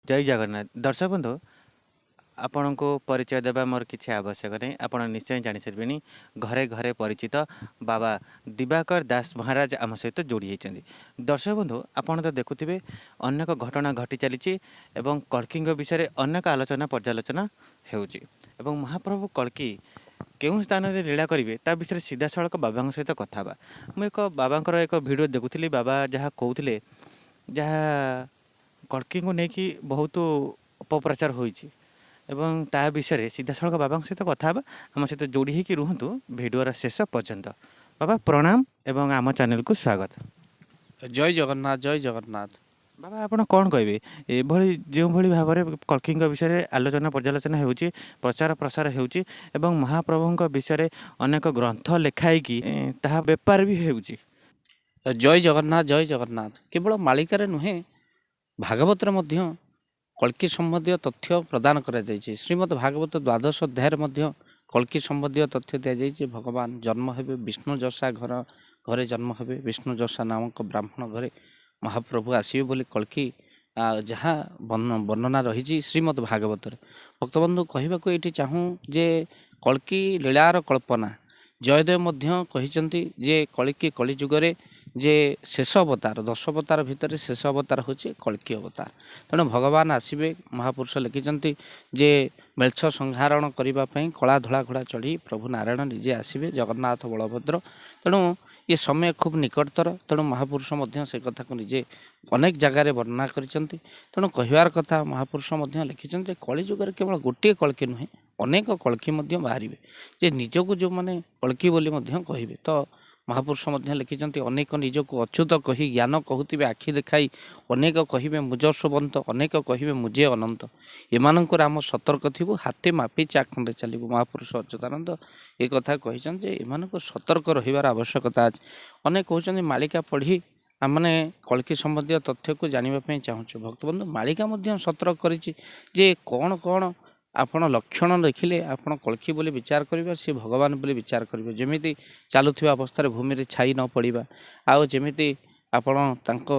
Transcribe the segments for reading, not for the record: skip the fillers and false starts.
जय जगन्नाथ दर्शक बंधु आपण को परिचय देवा मोर किसी आवश्यक नहीं। आपण निश्चय जानी सारे घरे घरे परिचित बाबा दिवाकर दास महाराज आम सहित जोड़ी होती। दर्शक बंधु आपण तो देखुवे अनेक घटना घटी चली कल्की विषय अनेक आलोचना पर्यालोचना हो महाप्रभु कल्की केउं स्थान में लीला करेंगे ता विषय सीधा सड़क बाबा सहित कथा मुझे एक बाबा एक भिडियो देखुली। बाबा जहाँ कहते जहाँ कल्की को लेकिन बहुत अपप्रचार होइछि एवं ता विषय सीधा सड़क बाबा सहित कथा आम सहित जोड़ी होकर रुहतु भिडियोर शेष पर्यंत। बाबा प्रणाम एवं आम चैनल को स्वागत। जय जगन्नाथ जय जगन्नाथ। बाबा आपण कौन कहे ये जो भाव में कल्की विषय आलोचना पर्यालोचना हो प्रचार प्रसार हो महाप्रभु विषय अनेक ग्रंथ लेखाई ता बेपार भी हो। जय जगन्नाथ जय जगन्नाथ। केवल मालिकार नुहे भागवत कल्की संबंधी तथ्य प्रदान कर श्रीमद् भागवत द्वादश अध्याय कल्की संबंधी तथ्य दि जाए। भगवान जन्म हेबे विष्णु जशा घरे जन्म हेबे विष्णु जशा नामक ब्राह्मण घरे महाप्रभु आसवे बोली कल्की जहाँ वर्णना रही श्रीमद् भागवत। भक्तबंधु कहवाक ये चाहूँ जे कल्की लीलार कल्पना जयदेव कहते जे कल्की कलिजुगरे जे शेष अवतार 10 अवतार भितर शेष अवतार हूँ कल्की अवतार। तेणु भगवान आसवे महापुरुष लिखिं जे मेल्छ संहारण करने कला धला घोड़ा चढ़ी प्रभु नारायण निजे आसवे जगन्नाथ बलभद्र। तेणु ये समय खूब निकटतर। तेणु महापुरुष से कथा को निजे अनेक जगार वर्णना करते। तेणु कहवार कथा महापुरुष लिखिं कलिजुगर केवल गोटे कल्की नुहे अनेक कल्की बाहर जे निजक जो मैंने कल्की बोली कहे तो महापुरुष लिखिं अनेक निजक अच्युत कही ज्ञान कहते आखि देखाई अनेक कहे मुज सुबंत अनेक कहे मुझे अनंत एमानक आम सतर्क थी हाथे मापी चाखंडे चलू। महापुरुष अच्युतानंद ये कथा कहते एमानक सतर्क रहिबार आवश्यकता अच्छे। अनेक कहते मालिका पढ़ी आमने कल्की संबंधी तथ्य को जानापी चाहूँ। भक्तबंधु मालिका सतर्क करे कौन कौन आपण लक्षण देखिले आपण कल्की बोली विचार करिबा से भगवान बोली विचार करिबा। जेमिति चालुथिबा अवस्था भूमि रे छाई न पड़िबा आउ जेमिति आपण तांको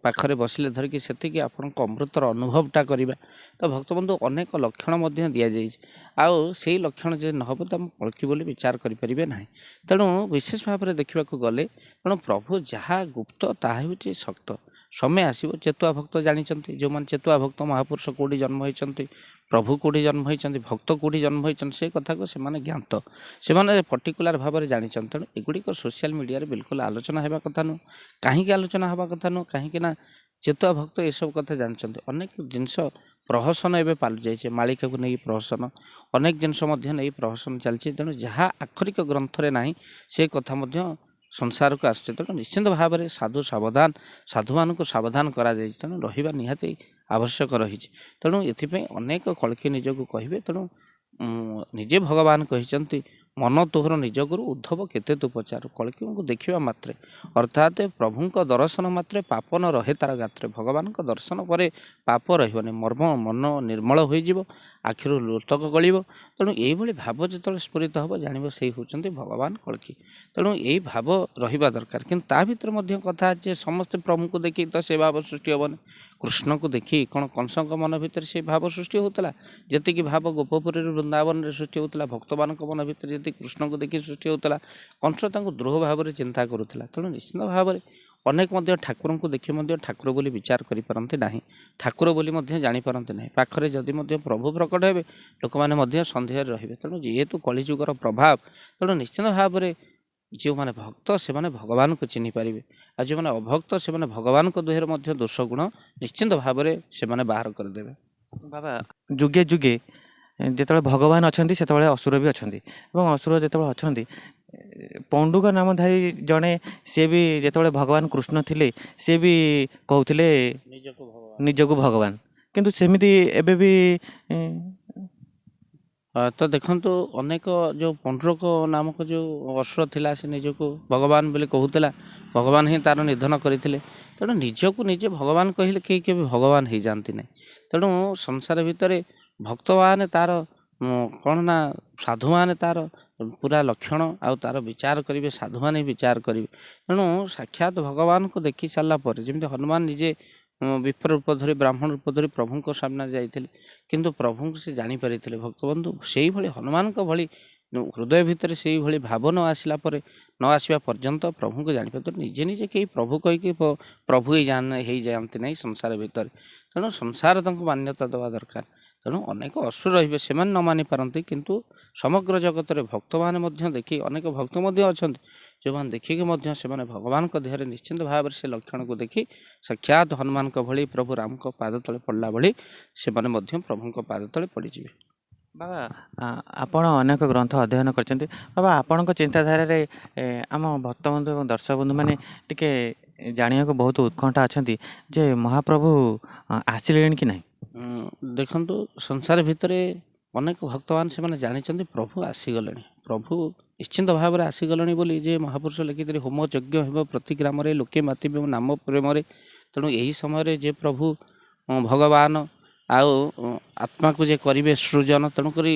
पाखरे बसिले धरिकी सेतिकी आपण अमृतर अनुभवटा करिबा। तो भक्तबंधु अनेक लक्षण मध्य दिया जाइछ आउ सेही लक्षण जे नहबो त कल्की बोली विचार करि परिबे नाही। तेणु विशेष भाव में देखा गले तेणु प्रभु जहाँ गुप्त ताहा हेउछि सक्त। समय आसो चेतुआ भक्त जानते जो मैंने चेतुआ भक्त महापुरुष कौटी जन्म होती प्रभु कौटी जन्म होती भक्त कौटी जन्म होती से कथा को से ज्ञात से पर्टिकुलार भाव में जानते। तेणु एगुड़िक सोशल मीडिया बिल्कुल आलोचना होगा कथा नुह कहीं आलोचना होगा कथा नुह कहीं चेतुआ भक्त ये सब कथा जानते। अनेक जिनस प्रहसन एवं पालु जाए मालिका को नहीं प्रहसन अनेक जिनस नहीं प्रहसन चलती। तेणु जहाँ आखरिक ग्रंथरे ना से कथा संसार को आसছে। तेणु निश्चिंत भाव में साधु सावधान साधु मान को सावधान करा जाए। तेणु रहिबा निहाती आवश्यक रही। तेणु एथिपाई अनेक कल्की निजक कहे। तेणु निजे भगवान कहते मन तोहर निज गुरु उद्धव केते तू पचार। कल्की को देखा मात्रे अर्थात प्रभु दर्शन मात्रे पाप न रहे तार गात्रे। भगवान का दर्शन पर पाप रही मर्म मन निर्मल हो आखिर लोतक गलिब। तेणु यही भाव जो स्फुरित हम जान से होती भगवान कल्की। तेणु यही भाव रहा दरकार कि भर कथा जे समस्ते प्रभु को देखी तो से भाव सृष्टि हेनी। कृष्ण को देखी कौन कंस मन भितर से भाव सृष्टि होता जी भाव गोपपुरी वृंदावन में सृष्टि होता भक्त मान मन भितर जी कृष्ण को देखी सृष्टि होता कंस द्रोह भाव में चिंता करूला। तेणु निश्चित भाव में अनेक ठाकुर को देखी ठाकुर बोली विचार करें ना ठाकुर बोली जापारती ना पाखरे जदि प्रभु प्रकट हे लोक मैंने सन्देह रे। तेणु जेहेतु कलिजुगर प्रभाव तेणु निश्चित भाव में जो मैंने भक्त से मैंने भगवान को चिन्ह पारे आ जो मैंने अभक्त से मैंने भगवान को देहर दोष गुण निश्चिंत भाव में से बाहर करदे। बाबा जुगे जुगे जिते भगवान अच्छा से असुर भी अच्छा असुर जो अच्छा पंडुका नामधारी जड़े सी भी जो भगवान कृष्ण थे सी भी कहते निजक भगवान किंतु सेमिति एबे भी तो देखो अनेक जो पंडुरक नामक जो असुर थिला से निजक भगवान बोली कहूला भगवान ही तार निधन करते। तेणु निजक निजे भगवान कहले कहीं के भगवान हो जाती ना। तेणु संसार भितर भक्त मान तार कौन ना साधु मान तार पूरा लक्षण आउ तार विचार करेंगे साधु मान विचार करेंगे। तेणु साक्षात भगवान को देखी सारापर जमी हनुमान निजे ବିପ୍ର ରୂପ ଧରି ବ୍ରାହ୍ମଣ ରୂପ ଧରି ପ୍ରଭୁଙ୍କ ସାମ୍ନାରେ ଯାଇଥିଲେ, କିନ୍ତୁ ପ୍ରଭୁଙ୍କୁ ସେ ଜାଣିପାରିଥିଲେ। ଭକ୍ତବନ୍ଧୁ ସେଇଭଳି ହନୁମାନଙ୍କ ଭଳି ହୃଦୟ ଭିତରେ ସେଇଭଳି ଭାବ ନ ଆସିଲା ପରେ, ନ ଆସିବା ପର୍ଯ୍ୟନ୍ତ ପ୍ରଭୁଙ୍କୁ ଜାଣିପାରୁଥିଲେ। ନିଜେ ନିଜେ କେହି ପ୍ରଭୁ କହିକି ପ୍ରଭୁ ହେଇଯାଆନ୍ତି ନାହିଁ ସଂସାର ଭିତରେ। ତେଣୁ ସଂସାର ତାଙ୍କୁ ମାନ୍ୟତା ଦେବା ଦରକାର। ତେଣୁ ଅନେକ ଅସୁର ରହିବେ, ସେମାନେ ନ ମାନିପାରନ୍ତି, କିନ୍ତୁ ସମଗ୍ର ଜଗତରେ ଭକ୍ତମାନେ ମଧ୍ୟ ଦେଖି, ଅନେକ ଭକ୍ତ ମଧ୍ୟ ଅଛନ୍ତି ଯେଉଁମାନେ ଦେଖିକି ମଧ୍ୟ ସେମାନେ ଭଗବାନଙ୍କ ଦେହରେ ନିଶ୍ଚିନ୍ତ ଭାବରେ ସେ ଲକ୍ଷଣକୁ ଦେଖି ସାକ୍ଷାତ ହନୁମାନଙ୍କ ଭଳି ପ୍ରଭୁ ରାମଙ୍କ ପାଦ ତଳେ ପଡ଼ିଲା ଭଳି ସେମାନେ ମଧ୍ୟ ପ୍ରଭୁଙ୍କ ପାଦ ତଳେ ପଡ଼ିଯିବେ। ବାବା, ଆପଣ ଅନେକ ଗ୍ରନ୍ଥ ଅଧ୍ୟୟନ କରିଛନ୍ତି। ବାବା, ଆପଣଙ୍କ ଚିନ୍ତାଧାରାରେ ଆମ ଭକ୍ତବନ୍ଧୁ ଏବଂ ଦର୍ଶକ ବନ୍ଧୁମାନେ ଟିକେ ଜାଣିବାକୁ ବହୁତ ଉତ୍କଣ୍ଠା ଅଛନ୍ତି ଯେ ମହାପ୍ରଭୁ ଆସିଲେଣି କି ନାହିଁ। ଦେଖନ୍ତୁ, ସଂସାର ଭିତରେ ଅନେକ ଭକ୍ତମାନେ ସେମାନେ ଜାଣିଛନ୍ତି ପ୍ରଭୁ ଆସିଗଲେଣି। ପ୍ରଭୁ ନିଶ୍ଚିନ୍ତ ଭାବରେ ଆସିଗଲେଣି ବୋଲି ଯେ ମହାପୁରୁଷ ଲେଖିଥିଲେ, ହୋମ ଯଜ୍ଞ ହେବ ପ୍ରତି ଗ୍ରାମରେ, ଲୋକେ ମାତିବେ ମୋ ନାମ ପ୍ରେମରେ। ତେଣୁ ଏହି ସମୟରେ ଯେ ପ୍ରଭୁ ଭଗବାନ ଆଉ ଆତ୍ମାକୁ ଯେ କରିବେ ସୃଜନ, ତେଣୁକରି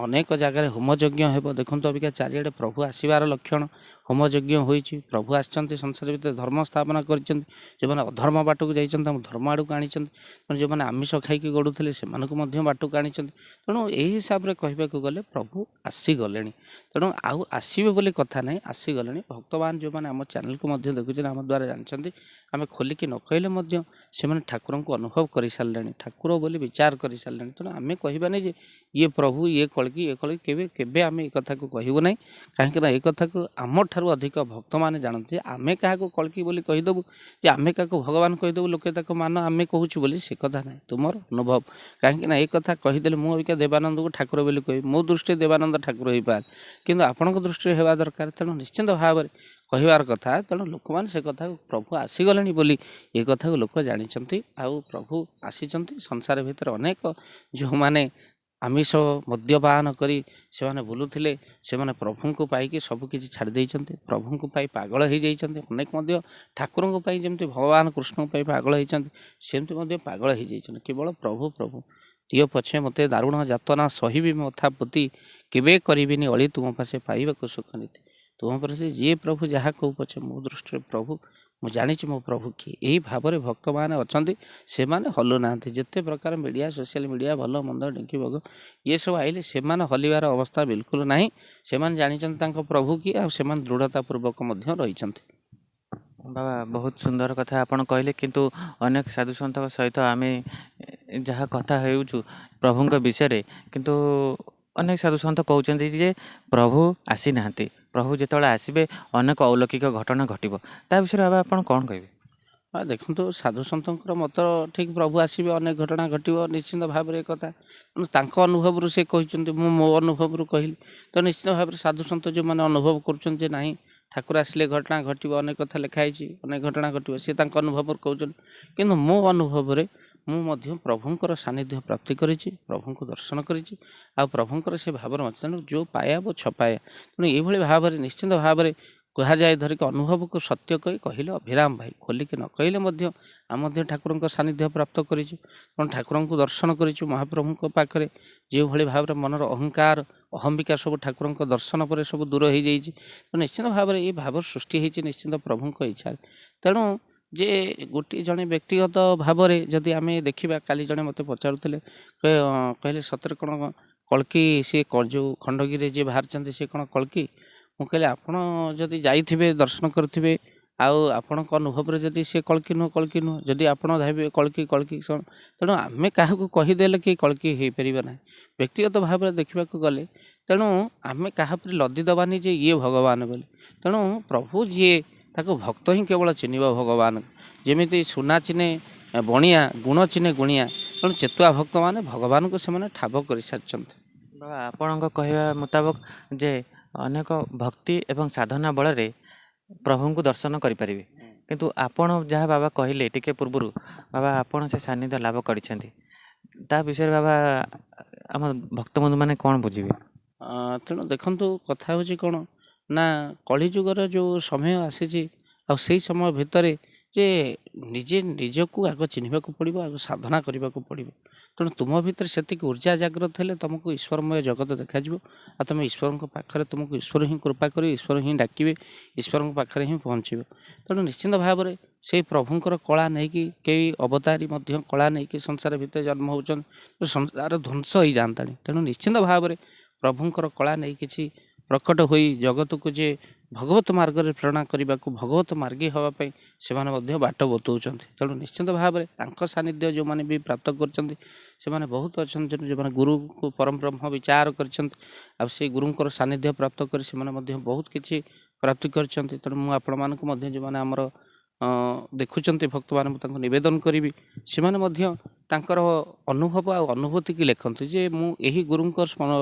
ଅନେକ ଜାଗାରେ ହୋମଯଜ୍ଞ ହେବ। ଦେଖନ୍ତୁ ଅବିକା ଚାରିଆଡ଼େ ପ୍ରଭୁ ଆସିବାର ଲକ୍ଷଣ। ହୋମଯଜ୍ଞ ହୋଇଛି, ପ୍ରଭୁ ଆସିଛନ୍ତି ସଂସାର ଭିତରେ, ଧର୍ମ ସ୍ଥାପନା କରିଛନ୍ତି। ଯେଉଁମାନେ ଅଧର୍ମ ବାଟକୁ ଯାଇଛନ୍ତି ତାଙ୍କୁ ଧର୍ମ ଆଡ଼କୁ ଆଣିଛନ୍ତି। ତେଣୁ ଯେଉଁମାନେ ଆମିଷ ଖାଇକି ଗଡ଼ୁଥିଲେ ସେମାନଙ୍କୁ ମଧ୍ୟ ବାଟକୁ ଆଣିଛନ୍ତି। ତେଣୁ ଏହି ହିସାବରେ କହିବାକୁ ଗଲେ ପ୍ରଭୁ ଆସିଗଲେଣି। ତେଣୁ ଆଉ ଆସିବେ ବୋଲି କଥା ନାହିଁ, ଆସିଗଲେଣି। ଭକ୍ତବାନ ଯେଉଁମାନେ ଆମ ଚ୍ୟାନେଲକୁ ମଧ୍ୟ ଦେଖୁଛନ୍ତି, ଆମ ଦ୍ୱାରା ଜାଣିଛନ୍ତି, ଆମେ ଖୋଲିକି ନ କହିଲେ ମଧ୍ୟ ସେମାନେ ଠାକୁରଙ୍କୁ ଅନୁଭବ କରିସାରିଲେଣି, ଠାକୁର ବୋଲି ବିଚାର କରିସାରିଲେଣି। ତେଣୁ ଆମେ କହିବାନି ଯେ ଇଏ ପ୍ରଭୁ, ଇଏ କଳକି, କେବେ କେବେ ଆମେ ଏ କଥାକୁ କହିବୁ ନାହିଁ। କାହିଁକିନା ଏ କଥାକୁ ଆମଠାରୁ ଅଧିକ ଭକ୍ତମାନେ ଜାଣନ୍ତି। ଆମେ କାହାକୁ କଳକି ବୋଲି କହିଦେବୁ, ଯେ ଆମେ କାହାକୁ ଭଗବାନ କହିଦେବୁ, ଲୋକେ ତାକୁ ମାନ ଆମେ କହୁଛୁ ବୋଲି, ସେ କଥା ନାହିଁ। ତୁମର ଅନୁଭବ, କାହିଁକିନା ଏ କଥା କହିଦେଲେ ମୁଁ ଅବିକା ଦେବାନନ୍ଦକୁ ଠାକୁର ବୋଲି କହିବି, ମୋ ଦୃଷ୍ଟିରେ ଦେବାନନ୍ଦ ଠାକୁର ହୋଇପାରେ, କିନ୍ତୁ ଆପଣଙ୍କ ଦୃଷ୍ଟିରେ ହେବା ଦରକାର। ତେଣୁ ନିଶ୍ଚିନ୍ତ ଭାବରେ କହିବାର କଥା। ତେଣୁ ଲୋକମାନେ ସେ କଥାକୁ ପ୍ରଭୁ ଆସିଗଲେଣି ବୋଲି ଏ କଥାକୁ ଲୋକ ଜାଣିଛନ୍ତି। ଆଉ ପ୍ରଭୁ ଆସିଛନ୍ତି। ସଂସାର ଭିତରେ ଅନେକ ଯେଉଁମାନେ ଆମିଷ ମଦ୍ୟପାନ କରି ସେମାନେ ବୁଲୁଥିଲେ, ସେମାନେ ପ୍ରଭୁଙ୍କୁ ପାଇକି ସବୁକିଛି ଛାଡ଼ି ଦେଇଛନ୍ତି, ପ୍ରଭୁଙ୍କୁ ପାଇ ପାଗଳ ହେଇଯାଇଛନ୍ତି। ଅନେକ ମଧ୍ୟ ଠାକୁରଙ୍କ ପାଇଁ ଯେମିତି ଭଗବାନ କୃଷ୍ଣଙ୍କ ପାଇଁ ପାଗଳ ହେଇଛନ୍ତି, ସେମିତି ମଧ୍ୟ ପାଗଳ ହେଇଯାଇଛନ୍ତି। କେବଳ ପ୍ରଭୁ ପ୍ରଭୁ। ଦିଅ ପଛେ ମୋତେ ଦାରୁଣ ଯାତନା, ସହିବି ମଥା ପୋତି, କେବେ କରିବିନି ଅଳି ତୁମ ପାଶେ ପାଇବାକୁ ସୁଖ ନୀତି। ତୁମ ପାଶେ ଯିଏ ପ୍ରଭୁ ଯାହା କହୁ ପଛେ, ମୋ ଦୃଷ୍ଟିରେ ପ୍ରଭୁ, ମୁଁ ଜାଣିଛି ମୋ ପ୍ରଭୁ କିଏ। ଏହି ଭାବରେ ଭକ୍ତମାନେ ଅଛନ୍ତି, ସେମାନେ ହଲୁନାହାନ୍ତି। ଯେତେ ପ୍ରକାର ମିଡ଼ିଆ, ସୋସିଆଲ ମିଡ଼ିଆ, ଭଲ ମନ୍ଦ, ଡିଙ୍କି ବଗ ଏସବୁ ଆଇଲେ ସେମାନେ ହଲିବାର ଅବସ୍ଥା ବିଲକୁଲ ନାହିଁ। ସେମାନେ ଜାଣିଛନ୍ତି ତାଙ୍କ ପ୍ରଭୁ କିଏ, ଆଉ ସେମାନେ ଦୃଢ଼ତାପୂର୍ବକ ମଧ୍ୟ ରହିଛନ୍ତି। ବାବା, ବହୁତ ସୁନ୍ଦର କଥା ଆପଣ କହିଲେ, କିନ୍ତୁ ଅନେକ ସାଧୁସନ୍ଥଙ୍କ ସହିତ ଆମେ ଯାହା କଥା ହେଉଛୁ ପ୍ରଭୁଙ୍କ ବିଷୟରେ, କିନ୍ତୁ ଅନେକ ସାଧୁସନ୍ଥ କହୁଛନ୍ତି ଯେ ପ୍ରଭୁ ଆସିନାହାନ୍ତି, ପ୍ରଭୁ ଯେତେବେଳେ ଆସିବେ ଅନେକ ଅଲୌକିକ ଘଟଣା ଘଟିବ। ତା ବିଷୟରେ ବାବା ଆପଣ କ'ଣ କହିବେ? ଦେଖନ୍ତୁ, ସାଧୁସନ୍ଥଙ୍କର ମତ ଠିକ୍, ପ୍ରଭୁ ଆସିବେ, ଅନେକ ଘଟଣା ଘଟିବ, ନିଶ୍ଚିନ୍ତ ଭାବରେ ଏ କଥା ତାଙ୍କ ଅନୁଭବରୁ ସେ କହିଛନ୍ତି, ମୁଁ ମୋ ଅନୁଭବରୁ କହିଲି। ତ ନିଶ୍ଚିନ୍ତ ଭାବରେ ସାଧୁସନ୍ଥ ଯେଉଁମାନେ ଅନୁଭବ କରୁଛନ୍ତି ଯେ ନାହିଁ ଠାକୁର ଆସିଲେ ଘଟଣା ଘଟିବ, ଅନେକ କଥା ଲେଖା ହେଇଛି, ଅନେକ ଘଟଣା ଘଟିବ, ସେ ତାଙ୍କ ଅନୁଭବରୁ କହୁଛନ୍ତି। କିନ୍ତୁ ମୋ ଅନୁଭବରେ ମୁଁ ମଧ୍ୟ ପ୍ରଭୁଙ୍କର ସାନ୍ନିଧ୍ୟ ପ୍ରାପ୍ତି କରିଛି, ପ୍ରଭୁଙ୍କୁ ଦର୍ଶନ କରିଛି, ଆଉ ପ୍ରଭୁଙ୍କର ସେ ଭାବରେ ଅଛି। ତେଣୁ ଯେଉଁ ପାୟା ଓ ଛପାୟା, ତେଣୁ ଏଇଭଳି ଭାବରେ ନିଶ୍ଚିନ୍ତ ଭାବରେ କୁହାଯାଏ, ଧରିକି ଅନୁଭବକୁ ସତ୍ୟ କହିଲେ ଅଭିରାମ ଭାଇ। ଖୋଲିକି ନ କହିଲେ ମଧ୍ୟ ଆମେ ମଧ୍ୟ ଠାକୁରଙ୍କ ସାନ୍ନିଧ୍ୟ ପ୍ରାପ୍ତ କରିଛୁ, ତେଣୁ ଠାକୁରଙ୍କୁ ଦର୍ଶନ କରିଛୁ। ମହାପ୍ରଭୁଙ୍କ ପାଖରେ ଯେଉଁଭଳି ଭାବରେ ମନର ଅହଙ୍କାର, ଅହମ୍ବିକା ସବୁ ଠାକୁରଙ୍କ ଦର୍ଶନ ପରେ ସବୁ ଦୂର ହୋଇଯାଇଛି। ତ ନିଶ୍ଚିନ୍ତ ଭାବରେ ଏ ଭାବ ସୃଷ୍ଟି ହୋଇଛି ନିଶ୍ଚିନ୍ତ ପ୍ରଭୁଙ୍କ ଇଚ୍ଛାରେ। ତେଣୁ ଯେ ଗୋଟିଏ ଜଣେ ବ୍ୟକ୍ତିଗତ ଭାବରେ ଯଦି ଆମେ ଦେଖିବା, କାଲି ଜଣେ ମୋତେ ପଚାରୁଥିଲେ, କହିଲେ ସତରେ କ'ଣ କଳ୍କି ସିଏ ଯେଉଁ ଖଣ୍ଡଗିରିରେ ଯିଏ ବାହାରିଛନ୍ତି ସିଏ କ'ଣ କଳ୍କି? ମୁଁ କହିଲି, ଆପଣ ଯଦି ଯାଇଥିବେ ଦର୍ଶନ କରିଥିବେ, ଆଉ ଆପଣଙ୍କ ଅନୁଭବରେ ଯଦି ସିଏ କଳ୍କି ନୁହଁ, ଯଦି ଆପଣ ଭାବିବେ କଳ୍କି କ'ଣ, ତେଣୁ ଆମେ କାହାକୁ କହିଦେଲେ କି କଳ୍କି ହୋଇପାରିବ ନାହିଁ। ବ୍ୟକ୍ତିଗତ ଭାବରେ ଦେଖିବାକୁ ଗଲେ, ତେଣୁ ଆମେ କାହା ଉପରେ ଲଦି ଦେବାନି ଯେ ଇଏ ଭଗବାନ ବୋଲି। ତେଣୁ ପ୍ରଭୁ ଯିଏ, ତାକୁ ଭକ୍ତ ହିଁ କେବଳ ଚିହ୍ନିବ ଭଗବାନକୁ। ଯେମିତି ସୁନା ଚିହ୍ନେ ବଣିଆ, ଗୁଣ ଚିହ୍ନେ ଗୁଣିଆ, ତେଣୁ ଚେତୁଆ ଭକ୍ତମାନେ ଭଗବାନଙ୍କୁ ସେମାନେ ଠାବ କରିସାରିଛନ୍ତି। ବାବା, ଆପଣଙ୍କ କହିବା ମୁତାବକ ଯେ ଅନେକ ଭକ୍ତି ଏବଂ ସାଧନା ବଳରେ ପ୍ରଭୁଙ୍କୁ ଦର୍ଶନ କରିପାରିବେ, କିନ୍ତୁ ଆପଣ ଯାହା ବାବା କହିଲେ ଟିକେ ପୂର୍ବରୁ, ବାବା ଆପଣ ସେ ସାନ୍ନିଧ୍ୟ ଲାଭ କରିଛନ୍ତି, ତା ବିଷୟରେ ବାବା ଆମ ଭକ୍ତବନ୍ଧୁମାନେ କ'ଣ ବୁଝିବେ? ତେଣୁ ଦେଖନ୍ତୁ, କଥା ହେଉଛି କ'ଣ ନା, କଳିଯୁଗର ଯେଉଁ ସମୟ ଆସିଛି, ଆଉ ସେଇ ସମୟ ଭିତରେ ଯେ ନିଜେ ନିଜକୁ ଆଗ ଚିହ୍ନିବାକୁ ପଡ଼ିବ, ଆଗ ସାଧନା କରିବାକୁ ପଡ଼ିବ। ତେଣୁ ତୁମ ଭିତରେ ସେତିକି ଉର୍ଜା ଜାଗ୍ରତ ହେଲେ ତୁମକୁ ଈଶ୍ୱରମୟ ଜଗତ ଦେଖାଯିବ, ଆଉ ତୁମେ ଈଶ୍ୱରଙ୍କ ପାଖରେ ତୁମକୁ ଈଶ୍ୱର ହିଁ କୃପା କରିବେ, ଈଶ୍ୱର ହିଁ ଡାକିବେ, ଈଶ୍ୱରଙ୍କ ପାଖରେ ହିଁ ପହଞ୍ଚିବ। ତେଣୁ ନିଶ୍ଚିନ୍ତ ଭାବରେ ସେଇ ପ୍ରଭୁଙ୍କର କଳା ନେଇକି କେହି ଅବତାରୀ ମଧ୍ୟ କଳା ନେଇକି ସଂସାର ଭିତରେ ଜନ୍ମ ହେଉଛନ୍ତି, ସଂସାର ଧ୍ୱଂସ ହୋଇଯାଆନ୍ତାଣି। ତେଣୁ ନିଶ୍ଚିନ୍ତ ଭାବରେ ପ୍ରଭୁଙ୍କର କଳା ନେଇ କିଛି ପ୍ରକଟ ହୋଇ ଜଗତକୁ ଯେ ଭଗବତ ମାର୍ଗରେ ପ୍ରେରଣା କରିବାକୁ, ଭଗବତ ମାର୍ଗୀ ହେବା ପାଇଁ ସେମାନେ ମଧ୍ୟ ବାଟ ବତାଉଛନ୍ତି। ତେଣୁ ନିଶ୍ଚିନ୍ତ ଭାବରେ ତାଙ୍କ ସାନ୍ନିଧ୍ୟ ଯେଉଁମାନେ ବି ପ୍ରାପ୍ତ କରିଛନ୍ତି ସେମାନେ ବହୁତ ଅଛନ୍ତି, ଯେଉଁମାନେ ଗୁରୁକୁ ପରମ ବ୍ରହ୍ମ ବିଚାର କରିଛନ୍ତି, ଆଉ ସେଇ ଗୁରୁଙ୍କର ସାନ୍ନିଧ୍ୟ ପ୍ରାପ୍ତ କରି ସେମାନେ ମଧ୍ୟ ବହୁତ କିଛି ପ୍ରାପ୍ତି କରିଛନ୍ତି। ତେଣୁ ମୁଁ ଆପଣମାନଙ୍କୁ ମଧ୍ୟ ଯେଉଁମାନେ ଆମର ଦେଖୁଛନ୍ତି ଭକ୍ତମାନେ, ମୁଁ ତାଙ୍କୁ ନିବେଦନ କରିବି ସେମାନେ ମଧ୍ୟ ତାଙ୍କର ଅନୁଭବ ଆଉ ଅନୁଭୂତିକି ଲେଖନ୍ତୁ ଯେ ମୁଁ ଏହି ଗୁରୁଙ୍କ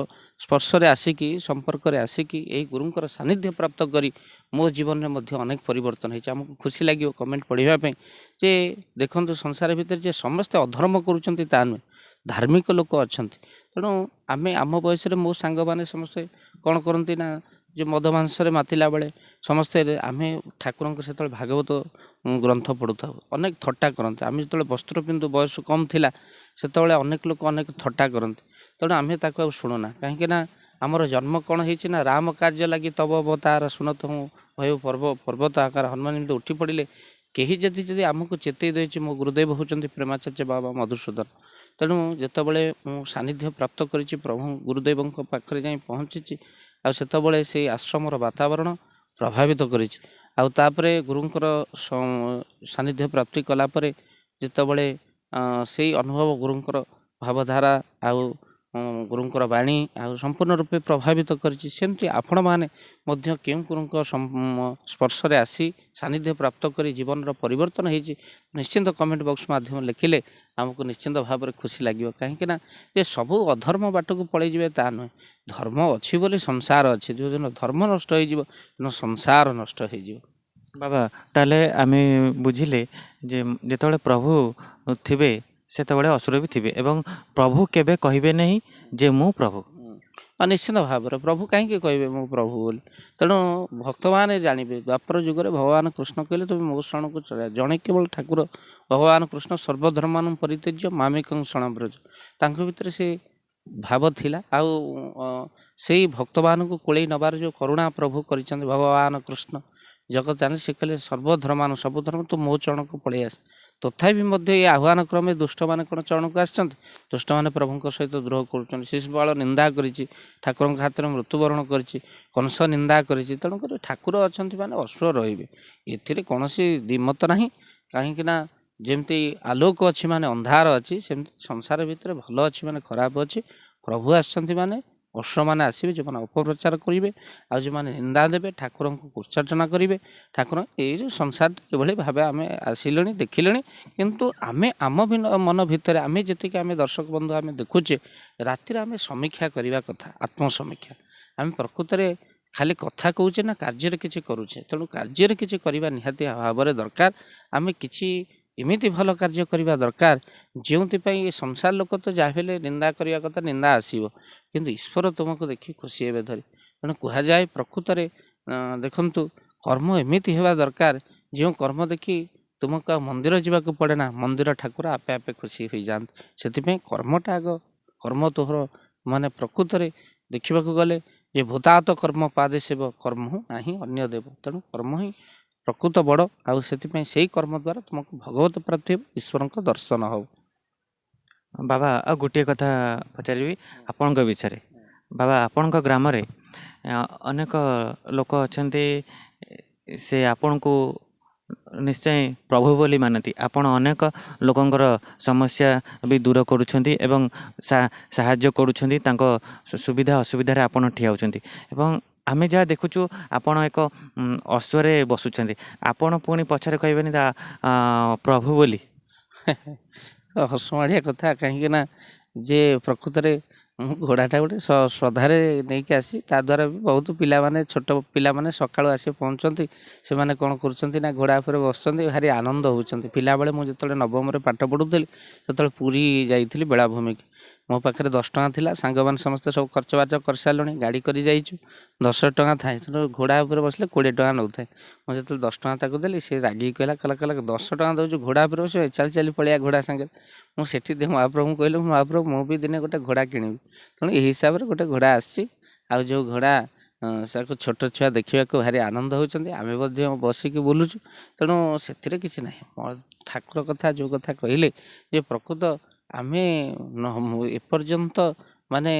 ସ୍ପର୍ଶରେ ଆସିକି, ସମ୍ପର୍କରେ ଆସିକି ଏହି ଗୁରୁଙ୍କର ସାନ୍ନିଧ୍ୟ ପ୍ରାପ୍ତ କରି ମୋ ଜୀବନରେ ମଧ୍ୟ ଅନେକ ପରିବର୍ତ୍ତନ ହେଇଛି। ଆମକୁ ଖୁସି ଲାଗିବ କମେଣ୍ଟ ପଢ଼ିବା ପାଇଁ ଯେ ଦେଖନ୍ତୁ ସଂସାର ଭିତରେ ଯେ ସମସ୍ତେ ଅଧର୍ମ କରୁଛନ୍ତି ତା ନୁହେଁ, ଧାର୍ମିକ ଲୋକ ଅଛନ୍ତି। ତେଣୁ ଆମେ ଆମ ବୟସରେ ମୋ ସାଙ୍ଗମାନେ ସମସ୍ତେ କ'ଣ କରନ୍ତି ନା, ଯେ ମଦ ମାଂସରେ ମାତିଲା ବେଳେ ସମସ୍ତେ ଆମେ ଠାକୁରଙ୍କ ସେତେବେଳେ ଭାଗବତ ଗ୍ରନ୍ଥ ପଢ଼ୁଥାଉ, ଅନେକ ଥଟ୍ଟା କରନ୍ତି। ଆମେ ଯେତେବେଳେ ବସ୍ତ୍ର ପିନ୍ଧୁ, ବୟସ କମ୍ ଥିଲା, ସେତେବେଳେ ଅନେକ ଲୋକ ଅନେକ ଥଟ୍ଟା କରନ୍ତି। ତେଣୁ ଆମେ ତାକୁ ଆଉ ଶୁଣୁନା, କାହିଁକି ନା ଆମର ଜନ୍ମ କ'ଣ ହେଇଛି ନା ରାମ କାର୍ଯ୍ୟ ଲାଗି ତବ ଅବତାର ଶୁଣତ ମୁଁ ଭୟ ପର୍ବତ ଆକାର ହନୁମାନ ଯେମିତି ଉଠି ପଡ଼ିଲେ, କେହି ଯଦି ଆମକୁ ଚେତେଇ ଦେଇଛି, ମୋ ଗୁରୁଦେବ ହେଉଛନ୍ତି ପ୍ରେମାଚାର୍ଯ୍ୟ ବାବା ମଧୁସୂଦନ। ତେଣୁ ଯେତେବେଳେ ମୁଁ ସାନ୍ନିଧ୍ୟ ପ୍ରାପ୍ତ କରିଛି, ପ୍ରଭୁ ଗୁରୁଦେବଙ୍କ ପାଖରେ ଯାଇ ପହଞ୍ଚିଛି, ଆଉ ସେତେବେଳେ ସେଇ ଆଶ୍ରମର ବାତାବରଣ ପ୍ରଭାବିତ କରିଛି। ଆଉ ତାପରେ ଗୁରୁଙ୍କର ସାନ୍ନିଧ୍ୟ ପ୍ରାପ୍ତି କଲା ପରେ ଯେତେବେଳେ ସେଇ ଅନୁଭବ ଗୁରୁଙ୍କର ଭାବଧାରା ଆଉ ଗୁରୁଙ୍କର ବାଣୀ ଆଉ ସମ୍ପୂର୍ଣ୍ଣ ରୂପେ ପ୍ରଭାବିତ କରିଛି, ସେମିତି ଆପଣମାନେ ମଧ୍ୟ କେଉଁ ଗୁରୁଙ୍କ ସ୍ପର୍ଶରେ ଆସି ସାନ୍ନିଧ୍ୟ ପ୍ରାପ୍ତ କରି ଜୀବନର ପରିବର୍ତ୍ତନ ହେଇଛି ନିଶ୍ଚିନ୍ତ କମେଣ୍ଟ ବକ୍ସ ମାଧ୍ୟମରେ ଲେଖିଲେ ଆମକୁ ନିଶ୍ଚିନ୍ତ ଭାବରେ ଖୁସି ଲାଗିବ। କାହିଁକିନା ଯେ ସବୁ ଅଧର୍ମ ବାଟକୁ ପଳେଇଯିବେ ତା ନୁହେଁ, ଧର୍ମ ଅଛି ବୋଲି ସଂସାର ଅଛି। ଯେଉଁଦିନ ଧର୍ମ ନଷ୍ଟ ହେଇଯିବ ତେଣୁ ସଂସାର ନଷ୍ଟ ହେଇଯିବ। ବାବା ତାହେଲେ ଆମେ ବୁଝିଲେ ଯେ ଯେତେବେଳେ ପ୍ରଭୁ ଥିବେ ସେତେବେଳେ ଅସୁର ବି ଥିବେ, ଏବଂ ପ୍ରଭୁ କେବେ କହିବେ ନାହିଁ ଯେ ମୁଁ ପ୍ରଭୁ। ନିଶ୍ଚିନ୍ତ ଭାବରେ ପ୍ରଭୁ କାହିଁକି କହିବେ ମୁଁ ପ୍ରଭୁ ବୋଲି? ତେଣୁ ଭକ୍ତମାନେ ଜାଣିବେ ଦ୍ୱାପର ଯୁଗରେ ଭଗବାନ କୃଷ୍ଣ କହିଲେ ତୁମେ ମୋ ଶରଣକୁ ଚଳା, ଜଣେ କେବଳ ଠାକୁର ଭଗବାନ କୃଷ୍ଣ ସର୍ବଧର୍ମାନୁ ପରିତ୍ୟଜ୍ୟ ମାମେକଂ ଶରଣଂ। ତାଙ୍କ ଭିତରେ ସେ ଭାବ ଥିଲା, ଆଉ ସେଇ ଭକ୍ତମାନଙ୍କୁ କୋଳେଇ ନେବାର ଯେଉଁ କରୁଣା ପ୍ରଭୁ କରିଛନ୍ତି ଭଗବାନ କୃଷ୍ଣ ଜଗତ ଜାଣି, ସେ କହିଲେ ସର୍ବଧର୍ମାନୁ ସବୁ ଧର୍ମ ତୁ ମୋ ଚରଣକୁ ପଳେଇ ଆସ। ତଥାପି ମଧ୍ୟ ଏ ଆହ୍ୱାନ କ୍ରମେ ଦୁଷ୍ଟମାନେ କ'ଣ ଚରଣକୁ ଆସିଛନ୍ତି? ଦୁଷ୍ଟମାନେ ପ୍ରଭୁଙ୍କ ସହିତ ଦ୍ରୋହ କରୁଛନ୍ତି। ଶିଶୁପାଳ ନିନ୍ଦା କରିଛି, ଠାକୁରଙ୍କ ହାତରେ ମୃତ୍ୟୁବରଣ କରିଛି, କଂସ ନିନ୍ଦା କରିଛି। ତେଣୁକରି ଠାକୁର ଅଛନ୍ତି ମାନେ ଅସୁର ରହିବେ, ଏଥିରେ କୌଣସି ଦ୍ୱିମତ ନାହିଁ। କାହିଁକିନା ଯେମିତି ଆଲୋକ ଅଛି ମାନେ ଅନ୍ଧାର ଅଛି, ସେମିତି ସଂସାର ଭିତରେ ଭଲ ଅଛି ମାନେ ଖରାପ ଅଛି। ପ୍ରଭୁ ଆସିଛନ୍ତି ମାନେ ଅସୁରମାନେ ଆସିବେ, ଯେଉଁମାନେ ଅପପ୍ରଚାର କରିବେ ଆଉ ଯେଉଁମାନେ ନିନ୍ଦା ଦେବେ, ଠାକୁରଙ୍କୁ କୁଚାଟନା କରିବେ। ଠାକୁର ଏଇ ଯେଉଁ ସଂସାର ଏଭଳି ଭାବେ ଆମେ ଆସିଲେଣି, ଦେଖିଲେଣି। କିନ୍ତୁ ଆମେ ଆମ ମନ ଭିତରେ ଆମେ ଯେତିକି ଆମେ ଦର୍ଶକ ବନ୍ଧୁ ଆମେ ଦେଖୁଛେ, ରାତିରେ ଆମେ ସମୀକ୍ଷା କରିବା କଥା, ଆତ୍ମସମୀକ୍ଷା। ଆମେ ପ୍ରକୃତରେ ଖାଲି କଥା କହୁଛେ ନା କାର୍ଯ୍ୟରେ କିଛି କରୁଛେ? ତେଣୁ କାର୍ଯ୍ୟରେ କିଛି କରିବା ନିହାତି ଭାବରେ ଦରକାର। ଆମେ କିଛି ଏମିତି ଭଲ କାର୍ଯ୍ୟ କରିବା ଦରକାର ଯେଉଁଥିପାଇଁ ଏ ସଂସାର ଲୋକ ତ ଯାହା ହେଲେ ନିନ୍ଦା କରିବା କଥା, ନିନ୍ଦା ଆସିବ, କିନ୍ତୁ ଈଶ୍ୱର ତୁମକୁ ଦେଖି ଖୁସି ହେବେ ଧରି। ତେଣୁ କୁହାଯାଏ ପ୍ରକୃତରେ ଦେଖନ୍ତୁ କର୍ମ ଏମିତି ହେବା ଦରକାର ଯେଉଁ କର୍ମ ଦେଖି ତୁମକୁ ଆଉ ମନ୍ଦିର ଯିବାକୁ ପଡ଼େ ନା, ମନ୍ଦିର ଠାକୁର ଆପେ ଆପେ ଖୁସି ହୋଇଯାଆନ୍ତି। ସେଥିପାଇଁ କର୍ମଟା ଆଗ, କର୍ମ ତୋହର ମାନେ ପ୍ରକୃତରେ ଦେଖିବାକୁ ଗଲେ ଯେ ଭୂତାତ କର୍ମ ପାଦେ ସେବ କର୍ମ ନାହିଁ ଅନ୍ୟ ଦେବ। ତେଣୁ କର୍ମ ହିଁ ପ୍ରକୃତ ବଡ଼, ଆଉ ସେଥିପାଇଁ ସେଇ କର୍ମ ଦ୍ୱାରା ତୁମକୁ ଭଗବତ ପ୍ରାପ୍ତି ହେବ, ଈଶ୍ୱରଙ୍କ ଦର୍ଶନ ହେବ। ବାବା ଆଉ ଗୋଟିଏ କଥା ପଚାରିବି ଆପଣଙ୍କ ବିଷୟରେ। ବାବା ଆପଣଙ୍କ ଗ୍ରାମରେ ଅନେକ ଲୋକ ଅଛନ୍ତି, ସେ ଆପଣଙ୍କୁ ନିଶ୍ଚୟ ପ୍ରଭୁ ବୋଲି ମାନନ୍ତି। ଆପଣ ଅନେକ ଲୋକଙ୍କର ସମସ୍ୟା ବି ଦୂର କରୁଛନ୍ତି ଏବଂ ସାହାଯ୍ୟ କରୁଛନ୍ତି, ତାଙ୍କ ସୁବିଧା ଅସୁବିଧାରେ ଆପଣ ଠିଆ ହେଉଛନ୍ତି। ଏବଂ ଆମେ ଯାହା ଦେଖୁଛୁ ଆପଣ ଏକ ଅଶ୍ୱରେ ବସୁଛନ୍ତି, ଆପଣ ପୁଣି ପଛରେ କହିବେନି ପ୍ରଭୁ ବୋଲି। ତ ହସମାଡ଼ିଆ କଥା, କାହିଁକିନା ଯେ ପ୍ରକୃତରେ ମୁଁ ଘୋଡ଼ାଟା ଗୋଟେ ଶ୍ରଦ୍ଧାରେ ନେଇକି ଆସି, ତାଦ୍ୱାରା ବି ବହୁତ ପିଲାମାନେ, ଛୋଟ ପିଲାମାନେ ସକାଳୁ ଆସି ପହଞ୍ଚନ୍ତି। ସେମାନେ କ'ଣ କରୁଛନ୍ତି ନା ଘୋଡ଼ା ଉପରେ ବସୁଛନ୍ତି, ଭାରି ଆନନ୍ଦ ହେଉଛନ୍ତି। ପିଲାବେଳେ ମୁଁ ଯେତେବେଳେ ନବମରେ ପାଠ ପଢ଼ୁଥିଲି ସେତେବେଳେ ପୁରୀ ଯାଇଥିଲି ବେଳାଭୂମିକି। ମୋ ପାଖରେ 10 ଟଙ୍କା ଥିଲା, ସାଙ୍ଗମାନେ ସମସ୍ତେ ସବୁ ଖର୍ଚ୍ଚ ବାର୍ଚ୍ଚ କରିସାରିଲୁଣି, ଗାଡ଼ି କରି ଯାଇଛୁ, 10 ଟଙ୍କା ଥାଏ, ତେଣୁ ଘୋଡ଼ା ଉପରେ ବସିଲେ 20 ଟଙ୍କା ନେଉଥାଏ। ମୁଁ ଯେତେବେଳେ 10 ଟଙ୍କା ତାକୁ ଦେଲି, ସେ ରାଗିକି କହିଲା 10 ଟଙ୍କା ଦେଉଛି ଘୋଡ଼ା ଉପରେ ବସିବ, ଚାଲି ଚାଲି ପଳେଇବା ଘୋଡ଼ା ସାଙ୍ଗରେ। ମୁଁ ସେଠି ମହାପ୍ରଭୁଙ୍କୁ କହିଲି, ମହାପ୍ରଭୁ ମୁଁ ବି ଦିନେ ଗୋଟେ ଘୋଡ଼ା କିଣିବି। ତେଣୁ ଏହି ହିସାବରେ ଗୋଟେ ଘୋଡ଼ା ଆସିଛି। ଆଉ ଯେଉଁ ଘୋଡ଼ା ତାକୁ ଛୋଟ ଛୁଆ ଦେଖିବାକୁ ଭାରି ଆନନ୍ଦ ହେଉଛନ୍ତି, ଆମେ ମଧ୍ୟ ବସିକି ବୁଲୁଛୁ। ତେଣୁ ସେଥିରେ କିଛି ନାହିଁ। ଠାକୁର କଥା ଯେଉଁ କଥା କହିଲେ ଯେ ପ୍ରକୃତ ଆମେ ଏପର୍ଯ୍ୟନ୍ତ ମାନେ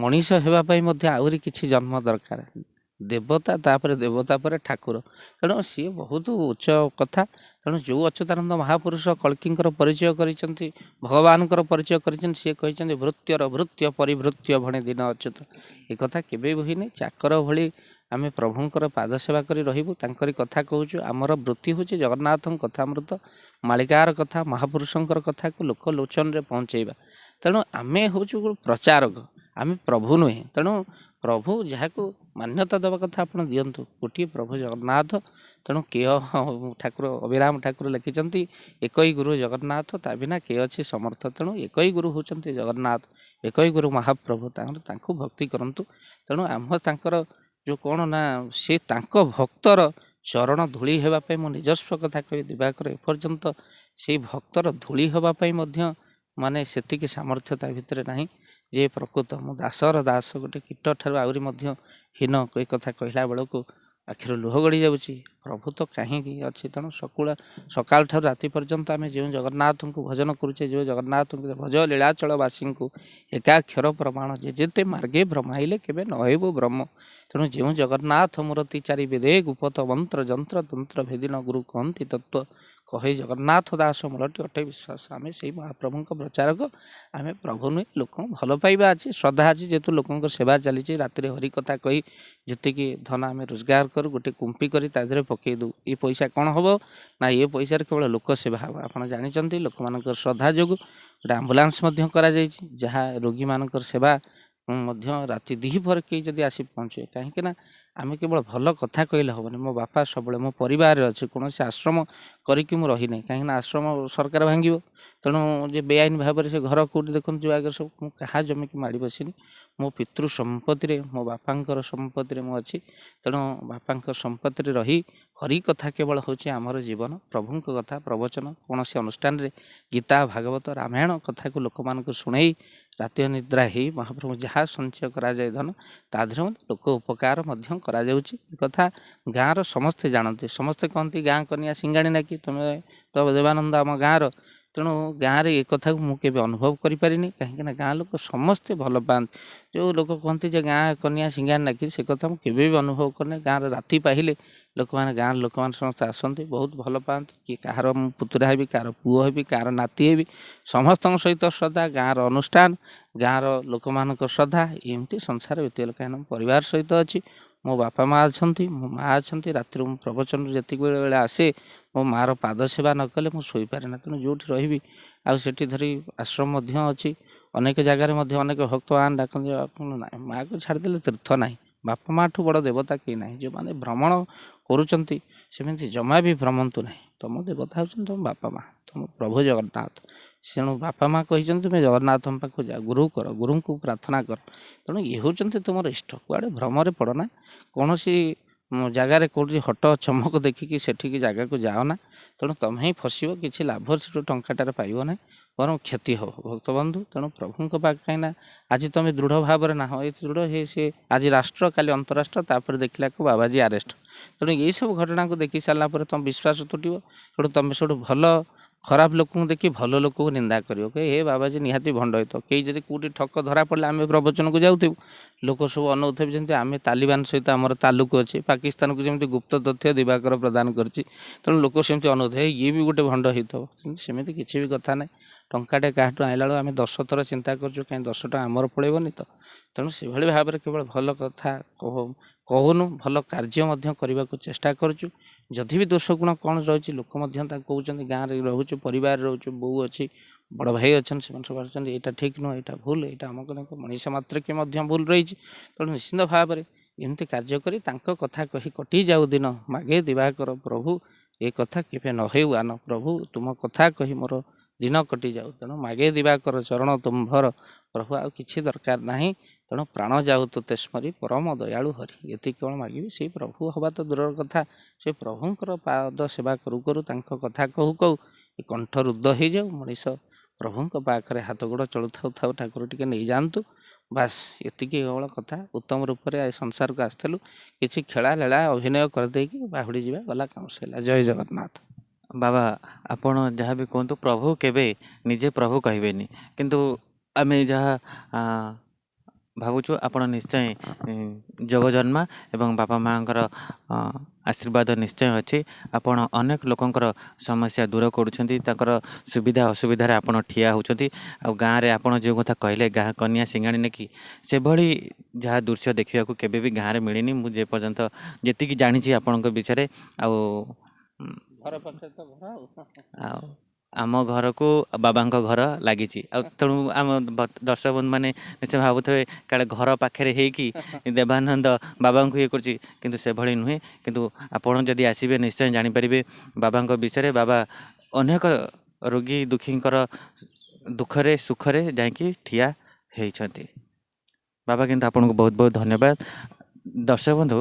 ମଣିଷ ହେବା ପାଇଁ ମଧ୍ୟ ଆହୁରି କିଛି ଜନ୍ମ ଦରକାର। ଦେବତା, ତାପରେ ଦେବତା ପରେ ଠାକୁର। ତେଣୁ ସିଏ ବହୁତ ଉଚ୍ଚ କଥା। ତେଣୁ ଯେଉଁ ଅଚ୍ୟୁତାନନ୍ଦ ମହାପୁରୁଷ କଳ୍କୀଙ୍କର ପରିଚୟ କରିଛନ୍ତି, ଭଗବାନଙ୍କର ପରିଚୟ କରିଛନ୍ତି, ସିଏ କହିଛନ୍ତି ଭୃତ୍ୟର ଭୃତ୍ୟ ପରିଭୃତ୍ୟ ଭଣେ ଦିନ ଅଚ୍ୟୁତ। ଏ କଥା କେବେ ହୋଇନି। ଚାକର ଭଳି ଆମେ ପ୍ରଭୁଙ୍କର ପାଦ ସେବା କରି ରହିବୁ, ତାଙ୍କରି କଥା କହୁଛୁ। ଆମର ବୃତ୍ତି ହେଉଛି ଜଗନ୍ନାଥଙ୍କ କଥାମୃତ, ମାଳିକାର କଥା, ମହାପୁରୁଷଙ୍କର କଥାକୁ ଲୋକ ଲୋଚନରେ ପହଞ୍ଚେଇବା। ତେଣୁ ଆମେ ହେଉଛୁ ପ୍ରଚାରକ, ଆମେ ପ୍ରଭୁ ନୁହେଁ। ତେଣୁ ପ୍ରଭୁ ଯାହାକୁ ମାନ୍ୟତା ଦେବା କଥା ଆପଣ ଦିଅନ୍ତୁ। ଗୋଟିଏ ପ୍ରଭୁ ଜଗନ୍ନାଥ। ତେଣୁ କିଏ ଠାକୁର ଅଭିରାମ ଠାକୁର ଲେଖିଛନ୍ତି, ଏକଇ ଗୁରୁ ଜଗନ୍ନାଥ, ତା ବିନା କିଏ ଅଛି ସମର୍ଥ। ତେଣୁ ଏକଇ ଗୁରୁ ହେଉଛନ୍ତି ଜଗନ୍ନାଥ, ଏକଇ ଗୁରୁ ମହାପ୍ରଭୁ। ତାଙ୍କୁ ଭକ୍ତି କରନ୍ତୁ। ତେଣୁ ଆମ ତାଙ୍କର ଯେଉଁ କ'ଣ ନା, ସେ ତାଙ୍କ ଭକ୍ତର ଚରଣ ଧୂଳି ହେବା ପାଇଁ, ମୁଁ ନିଜସ୍ୱ କଥା କହି ଦିବାକର ଏପର୍ଯ୍ୟନ୍ତ ସେଇ ଭକ୍ତର ଧୂଳି ହେବା ପାଇଁ ମଧ୍ୟ ମାନେ ସେତିକି ସାମର୍ଥ୍ୟ ତା ଭିତରେ ନାହିଁ। ଯେ ପ୍ରକୃତ ମୁଁ ଦାସର ଦାସ, ଗୋଟେ କୀଟ ଠାରୁ ଆହୁରି ମଧ୍ୟ ହୀନ। ଏ କଥା କହିଲା ବେଳକୁ ଆଖିରୁ ଲୁହ ଗଡ଼ି ଯାଉଛି। ପ୍ରଭୁ ତ କାହିଁକି ଅଛି। ତେଣୁ ସକାଳ ଠାରୁ ରାତି ପର୍ଯ୍ୟନ୍ତ ଆମେ ଯେଉଁ ଜଗନ୍ନାଥଙ୍କୁ ଭଜନ କରୁଛେ, ଯେଉଁ ଜଗନ୍ନାଥଙ୍କୁ ଭଜ ଲୀଳାଚଳବାସୀଙ୍କୁ ଏକାକ୍ଷର ପ୍ରମାଣ, ଯେ ଯେତେ ମାର୍ଗେ ଭ୍ରମାଇଲେ କେବେ ନ ହେବୁ ବ୍ରହ୍ମ। ତେଣୁ ଯେଉଁ ଜଗନ୍ନାଥ ମୂରତି ଚାରି ବେଦେ ଗୁପତ ମନ୍ତ୍ର ଯନ୍ତ୍ର ତନ୍ତ୍ର ଭେଦିନ ଗୁରୁ କହନ୍ତି ତତ୍ତ୍ୱ, କହେ ଜଗନ୍ନାଥ ଦାସ ମୂଳଟି ଅଟେ ବିଶ୍ୱାସ। ଆମେ ସେଇ ମହାପ୍ରଭୁଙ୍କ ପ୍ରଚାରକ। ଆମେ ପ୍ରଭୁ ନୁହେଁ। ଲୋକଙ୍କୁ ଭଲ ପାଇବା ଅଛି, ଶ୍ରଦ୍ଧା ଅଛି, ଯେହେତୁ ଲୋକଙ୍କ ସେବା ଚାଲିଛି। ରାତିରେ ହରି କଥା କହି ଯେତିକି ଧନ ଆମେ ରୋଜଗାର କରୁ, ଗୋଟେ କୁମ୍ପି କରି ତା ଦେହରେ ପକାଇ ଦେଉ। ଏ ପଇସା କ'ଣ ହେବ ନା, ଏ ପଇସାରେ କେବଳ ଲୋକ ସେବା ହେବ। ଆପଣ ଜାଣିଛନ୍ତି, ଲୋକମାନଙ୍କର ଶ୍ରଦ୍ଧା ଯୋଗୁଁ ଗୋଟେ ଆମ୍ବୁଲାନ୍ସ ମଧ୍ୟ କରାଯାଇଛି, ଯାହା ରୋଗୀମାନଙ୍କର ସେବା ମଧ୍ୟ ରାତି ଦ୍ୱିପହରେ କେହି ଯଦି ଆସି ପହଞ୍ଚିବେ। କାହିଁକି ନା ଆମେ କେବଳ ଭଲ କଥା କହିଲେ ହେବନି। ମୋ ବାପା ସବୁବେଳେ ମୋ ପରିବାରରେ ଅଛି, କୌଣସି ଆଶ୍ରମ କରିକି ମୁଁ ରହିନାହିଁ। କାହିଁକିନା ଆଶ୍ରମ ସରକାର ଭାଙ୍ଗିବ। ତେଣୁ ଯେ ବେଆଇନ ଭାବରେ ସେ ଘର କେଉଁଠି ଦେଖନ୍ତୁ, ଯେଉଁ ଆଗରେ ସବୁ, ମୁଁ କାହା ଜମିକି ମାଡ଼ି ବସିନି। ମୋ ପିତୃ ସମ୍ପତ୍ତିରେ, ମୋ ବାପାଙ୍କର ସମ୍ପତ୍ତିରେ ମୁଁ ଅଛି। ତେଣୁ ବାପାଙ୍କ ସମ୍ପତ୍ତିରେ ରହି ହରି କଥା କେବଳ ହେଉଛି ଆମର ଜୀବନ। ପ୍ରଭୁଙ୍କ କଥା ପ୍ରବଚନ କୌଣସି ଅନୁଷ୍ଠାନରେ ଗୀତା, ଭାଗବତ, ରାମାୟଣ କଥାକୁ ଲୋକମାନଙ୍କୁ ଶୁଣେଇ ରାତି ଅନିଦ୍ରା ହେଇ ମହାପ୍ରଭୁ ଯାହା ସଞ୍ଚୟ କରାଯାଏ ଧନ, ତା ଦେହରେ ଲୋକ ଉପକାର ମଧ୍ୟ କରାଯାଉଛି। ଏ କଥା ଗାଁର ସମସ୍ତେ ଜାଣନ୍ତି। ସମସ୍ତେ କହନ୍ତି ଗାଁ କନିଆ ସିଙ୍ଗାଣି ନାକି, ତୁମେ ତ ଦେବାନନ୍ଦ ଆମ ଗାଁର। ତେଣୁ ଗାଁରେ ଏ କଥାକୁ ମୁଁ କେବେ ଅନୁଭବ କରିପାରିନି। କାହିଁକିନା ଗାଁ ଲୋକ ସମସ୍ତେ ଭଲ ପାଆନ୍ତି। ଯେଉଁ ଲୋକ କହନ୍ତି ଯେ ଗାଁ କନିଆ ସିଙ୍ଗାଣି ନାକି, ସେ କଥା ମୁଁ କେବେ ବି ଅନୁଭବ କରିନି। ଗାଁର ରାତି ପାହିଲେ ଲୋକମାନେ, ଗାଁର ଲୋକମାନେ ସମସ୍ତେ ଆସନ୍ତି, ବହୁତ ଭଲ ପାଆନ୍ତି। କିଏ କାହାର ମୁଁ ପୁତୁରା ହେବି, କାହାର ପୁଅ ହେବି, କାହାର ନାତି ହେବି, ସମସ୍ତଙ୍କ ସହିତ ଶ୍ରଦ୍ଧା। ଗାଁର ଅନୁଷ୍ଠାନ, ଗାଁର ଲୋକମାନଙ୍କ ଶ୍ରଦ୍ଧା, ଏମିତି ସଂସାର ବିତେଇଲେ। କାହିଁକିନା ମୁଁ ପରିବାର ସହିତ ଅଛି। ମୋ ବାପା ମା ଅଛନ୍ତି, ମୋ ମା ଅଛନ୍ତି। ରାତିରେ ମୁଁ ପ୍ରବଚନରୁ ଯେତିକି ବେଳେ ଆସେ, ମୋ ମାଆର ପାଦ ସେବା ନ କଲେ ମୁଁ ଶୋଇପାରେ ନା। ତେଣୁ ଯେଉଁଠି ରହିବି, ଆଉ ସେଠି ଧରି ଆଶ୍ରମ ମଧ୍ୟ ଅଛି। ଅନେକ ଜାଗାରେ ମଧ୍ୟ ଅନେକ ଭକ୍ତବାନ ଡାକନ୍ତି, ନାହିଁ ମାଆକୁ ଛାଡ଼ିଦେଲେ ତୀର୍ଥ ନାହିଁ। ବାପା ମାଆଠୁ ବଡ଼ ଦେବତା କେହି ନାହିଁ। ଯେଉଁମାନେ ଭ୍ରମଣ କରୁଛନ୍ତି ସେମିତି ଜମା ବି ଭ୍ରମନ୍ତୁ ନାହିଁ। ତୁମ ଦେବତା ହେଉଛନ୍ତି ତୁମ ବାପା ମା, ତୁମ ପ୍ରଭୁ ଜଗନ୍ନାଥ। ତେଣୁ ବାପା ମା କହିଛନ୍ତି ତୁମେ ଜଗନ୍ନାଥଙ୍କ ପାଖକୁ ଯାଅ, ଗୁରୁ କର, ଗୁରୁଙ୍କୁ ପ୍ରାର୍ଥନା କର। ତେଣୁ ଇଏ ହେଉଛନ୍ତି ତୁମର ଇଷ୍ଟ। କୁଆଡ଼େ ଭ୍ରମରେ ପଡ଼ ନା। କୌଣସି ଜାଗାରେ କେଉଁଠି ହଟ ଚମକ ଦେଖିକି ସେଠିକି ଜାଗାକୁ ଯାଅ ନା। ତେଣୁ ତୁମେ ହିଁ ଫସିବ, କିଛି ଲାଭ ସେଠୁ ଟଙ୍କାଟାରେ ପାଇବ ନାହିଁ, ବରଂ କ୍ଷତି ହେବ ଭକ୍ତବନ୍ଧୁ। ତେଣୁ ପ୍ରଭୁଙ୍କ ପାଖ, କାହିଁକିନା ଆଜି ତୁମେ ଦୃଢ଼ ଭାବରେ ନାହଁ, ଏ ଦୃଢ଼ ହେ ସେ ଆଜି ରାଷ୍ଟ୍ର, କାଲି ଅନ୍ତରାଷ୍ଟ୍ର, ତାପରେ ଦେଖିଲାକୁ ବାବାଜୀ ଆରେଷ୍ଟ। ତେଣୁ ଏଇସବୁ ଘଟଣାକୁ ଦେଖି ସାରିଲା ପରେ ତୁମ ବିଶ୍ୱାସ ତୁଟିବ। ତେଣୁ ତୁମେ ସେଠୁ ଭଲ ଖରାପ ଲୋକଙ୍କୁ ଦେଖି ଭଲ ଲୋକଙ୍କୁ ନିନ୍ଦା କରିବ, କି ହେ ବାବାଜୀ ନିହାତି ଭଣ୍ଡ ହେଇଥିବ। କେହି ଯଦି କେଉଁଠି ଠକ ଧରା ପଡ଼ିଲେ, ଆମେ ପ୍ରବଚନକୁ ଯାଉଥିବୁ, ଲୋକ ସବୁ ଅନଉଥିବେ ଯେମିତି ଆମେ ତାଲିବାନ ସହିତ ଆମର ତାଲୁକ ଅଛି, ପାକିସ୍ତାନକୁ ଯେମିତି ଗୁପ୍ତ ତଥ୍ୟ ଦିବାକର ପ୍ରଦାନ କରିଛି। ତେଣୁ ଲୋକ ସେମିତି ଅନଉଥିବେ, ଇଏ ବି ଗୋଟେ ଭଣ୍ଡ ହେଇଥିବ। ସେମିତି କିଛି ବି କଥା ନାହିଁ। ଟଙ୍କାଟେ କାହାଠୁ ଆଣିଲା ବେଳକୁ ଆମେ 10 ଥର ଚିନ୍ତା କରୁଛୁ, କାହିଁ 10 ଟଙ୍କା ଆମର ପଳେଇବନି ତ। ତେଣୁ ସେଭଳି ଭାବରେ କେବଳ ଭଲ କଥା କହୁନୁ, ଭଲ କାର୍ଯ୍ୟ ମଧ୍ୟ କରିବାକୁ ଚେଷ୍ଟା କରୁଛୁ। ଯଦି ବି ଦୋଷ ଗୁଣ କ'ଣ ରହିଛି, ଲୋକ ମଧ୍ୟ ତାକୁ କହୁଛନ୍ତି। ଗାଁରେ ରହୁଛୁ, ପରିବାରରେ ରହୁଛୁ, ବୋଉ ଅଛି, ବଡ଼ ଭାଇ ଅଛନ୍ତି, ସେମାନେ ସବୁ ଆସୁଛନ୍ତି, ଏଇଟା ଠିକ୍ ନୁହଁ, ଏଇଟା ଭୁଲ, ଏଇଟା ଅମକ ନୁହଁ। ମଣିଷ ମାତ୍ରକେ ମଧ୍ୟ ଭୁଲ ରହିଛି। ତେଣୁ ନିଶ୍ଚିନ୍ତ ଭାବରେ ଏମିତି କାର୍ଯ୍ୟ କରି ତାଙ୍କ କଥା କହି କଟିଯାଉ ଦିନ। ମାଗେ ଦିବାକର ପ୍ରଭୁ, ଏ କଥା କେବେ ନ ହେଉ ଆନ। ପ୍ରଭୁ ତୁମ କଥା କହି ମୋର ଦିନ କଟିଯାଉ। ତେଣୁ ମାଗେ ଦିବାକର ଚରଣ ତୁମ୍ଭର ପ୍ରଭୁ ଆଉ କିଛି ଦରକାର ନାହିଁ। ତେଣୁ ପ୍ରାଣ ଯାଉ ତୋତେ ସ୍ମରି ପରମ ଦୟାଳୁ ହରି। ଏତିକି କ'ଣ ମାଗିବି? ସେଇ ପ୍ରଭୁ ହେବା ତ ଦୂରର କଥା, ସେ ପ୍ରଭୁଙ୍କର ପାଦ ସେବା କରୁ କରୁ ତାଙ୍କ କଥା କହୁ କହୁ ଏ କଣ୍ଠ ରୁଦ୍ଧ ହେଇଯାଉ। ମଣିଷ ପ୍ରଭୁଙ୍କ ପାଖରେ ହାତ ଗୋଡ଼ ଚଳୁଥାଉ ଥାଉ ଠାକୁର ଟିକେ ନେଇଯାଆନ୍ତୁ। ବାସ୍ ଏତିକି କେବଳ କଥା। ଉତ୍ତମ ରୂପରେ ଏ ସଂସାରକୁ ଆସିଥିଲୁ, କିଛି ଖେଳା ଲେଳା ଅଭିନୟ କରିଦେଇକି ବାହୁଡ଼ି ଯିବା, ଗଲା କାମ ସରିଲା। ଜୟ ଜଗନ୍ନାଥ। ବାବା ଆପଣ ଯାହା ବି କୁହନ୍ତୁ, ପ୍ରଭୁ କେବେ ନିଜେ ପ୍ରଭୁ କହିବେନି, କିନ୍ତୁ ଆମେ ଯାହା ଭାବୁଛୁ ଆପଣ ନିଶ୍ଚୟ ଯୋଗ ଜନ୍ମା ଏବଂ ବାପା ମାଆଙ୍କର ଆଶୀର୍ବାଦ ନିଶ୍ଚୟ ଅଛି। ଆପଣ ଅନେକ ଲୋକଙ୍କର ସମସ୍ୟା ଦୂର କରୁଛନ୍ତି, ତାଙ୍କର ସୁବିଧା ଅସୁବିଧାରେ ଆପଣ ଠିଆ ହେଉଛନ୍ତି। ଆଉ ଗାଁରେ ଆପଣ ଯେଉଁ କଥା କହିଲେ, ଗାଁ କନ୍ୟା ସିଙ୍ଗାଣି ନେକି, ସେଭଳି ଯାହା ଦୃଶ୍ୟ ଦେଖିବାକୁ କେବେ ବି ଗାଁରେ ମିଳିନି ମୁଁ ଯେପର୍ଯ୍ୟନ୍ତ ଯେତିକି ଜାଣିଛି ଆପଣଙ୍କ ବିଷୟରେ। ଆଉ ଘର ପାଖରେ ତ ଘର ଆଉ ଆମ ଘରକୁ ବାବାଙ୍କ ଘର ଲାଗିଛି। ଆଉ ତେଣୁ ଆମ ଦର୍ଶକ ବନ୍ଧୁମାନେ ନିଶ୍ଚୟ ଭାବୁଥିବେ କାଳେ ଘର ପାଖରେ ହେଇକି ଦେବାନନ୍ଦ ବାବାଙ୍କୁ ଇଏ କରୁଛି, କିନ୍ତୁ ସେଭଳି ନୁହେଁ। କିନ୍ତୁ ଆପଣ ଯଦି ଆସିବେ ନିଶ୍ଚୟ ଜାଣିପାରିବେ ବାବାଙ୍କ ବିଷୟରେ। ବାବା ଅନେକ ରୋଗୀ ଦୁଃଖୀଙ୍କର ଦୁଃଖରେ ସୁଖରେ ଯାଇକି ଠିଆ ହେଇଛନ୍ତି। ବାବା କିନ୍ତୁ ଆପଣଙ୍କୁ ବହୁତ ବହୁତ ଧନ୍ୟବାଦ। ଦର୍ଶକ ବନ୍ଧୁ,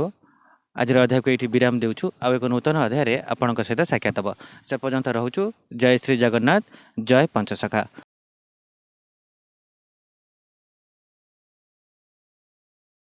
ଆଜିର ଅଧ୍ୟାୟକୁ ଏଇଠି ବିରାମ ଦେଉଛୁ। ଆଉ ଏକ ନୂତନ ଅଧ୍ୟାୟରେ ଆପଣଙ୍କ ସହିତ ସାକ୍ଷାତ ହେବ। ସେ ପର୍ଯ୍ୟନ୍ତ ରହୁଛୁ। ଜୟ ଶ୍ରୀ ଜଗନ୍ନାଥ, ଜୟ ପଞ୍ଚସଖା।